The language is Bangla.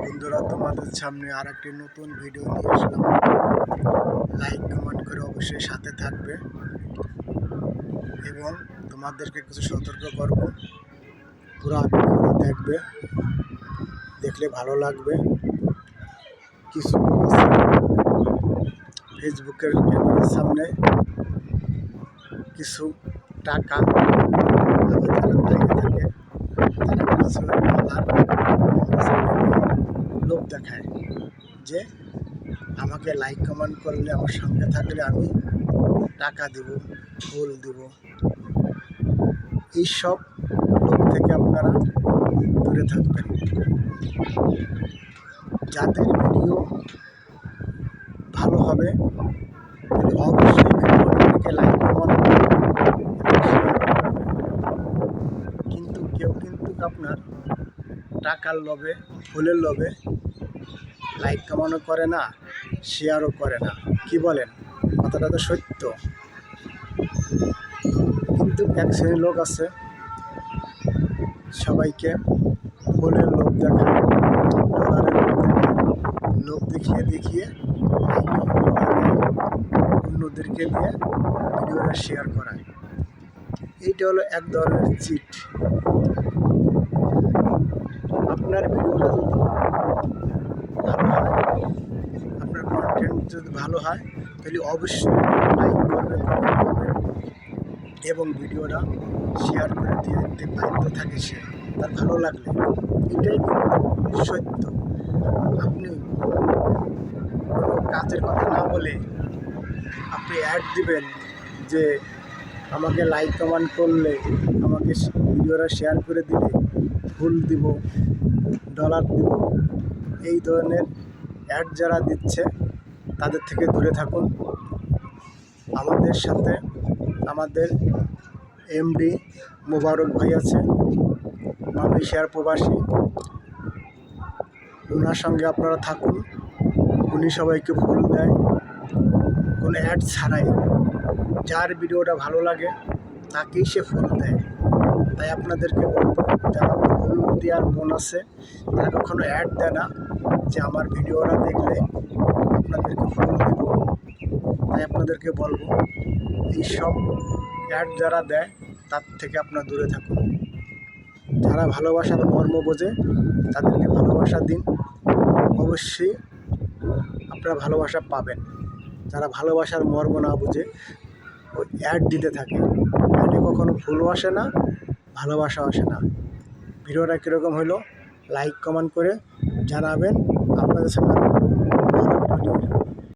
বন্ধুরা, তোমাদের সামনে আর একটি নতুন ভিডিও নিয়ে আসলাম। লাইক কমেন্ট করে অবশ্যই সাথে থাকবে এবং তোমাদেরকে কিছু সতর্ক করব। পুরো ভিডিওটা দেখবে, দেখলে ভালো লাগবে। কিছু ফেসবুকের ক্যামেরার সামনে কিছু টাকা যারা বাইরে থাকে তারা কিছু লোভ দেখায় যে আমাকে লাইক কমেন্ট করলে, আমার সঙ্গে থাকলে আমি টাকা দেব, ফুল দেব। এইসব লোক থেকে আপনারা দূরে থাকবেন। যাদের ভিডিও ভালো হবে অবশ্যই ভিডিওটাকে লাইক কমেন্ট করবেন, কিন্তু কেউ আপনার টাকার লোভে, ফুলের লোভে লাইক কমেন্টও করে না, শেয়ারও করে না। কি বলেন? কথাটা তো সত্য। কিন্তু এক শ্রেণীর লোক আছে সবাইকে ফুলের লোভ দেখায়, ডলারের লোভ দেখায়, লোভ দেখিয়ে অন্যদেরকে দিয়ে ভিডিওটা শেয়ার করায়। এইটা হলো এক ধরনের চিট। আপনার ভিডিওটা যদি ভালো হয়, আপনার কন্টেন্ট যদি ভালো হয়, তাহলে অবশ্যই লাইক করবে, কমেন্ট করবে এবং ভিডিওটা শেয়ার করে দিতে বাধ্য থাকে সে, তার ভালো লাগলে। এটাই কিন্তু সত্য। আপনি কোনো কাজের কথা না বলে আপনি অ্যাড দিবেন যে আমাকে লাইক কমেন্ট করলে, আমাকে ভিডিওটা শেয়ার করে দিলে ফুল দিব, ডলার দিব। এই ধরনের অ্যাড যারা দিচ্ছে তাদের থেকে দূরে থাকুন। আমাদের সাথে আমাদের এমডি মোবারক ভাই আছে, মালয়েশিয়ার প্রবাসী। ওনার সঙ্গে আপনারা থাকুন। উনি সবাইকে ফুল দেয় কোনো অ্যাড ছাড়াই। যার ভিডিওটা ভালো লাগে তাকেই সে ফুল দেয়। তাই আপনাদেরকে বলবো, যারা ফুল দেওয়ার মন আছে তারা কখনো অ্যাড দেয় না যে আমার ভিডিওটা দেখলে আপনাদেরকে ফুল দেব। তাই আপনাদেরকে বলবো, এইসব অ্যাড যারা দেয় তার থেকে আপনারা দূরে থাকুন। যারা ভালোবাসার মর্ম বোঝে তাদেরকে ভালোবাসা দিন, অবশ্যই আপনারা ভালোবাসা পাবেন। যারা ভালোবাসার মর্ম না বুঝে ওই অ্যাড দিতে থাকে, অ্যাডে কখনো ফুলও আসে না, ভালোবাসাও আসে না। ভিডিওটা কীরকম হলো লাইক কমেন্ট করে জানাবেন। আপনাদের সামনে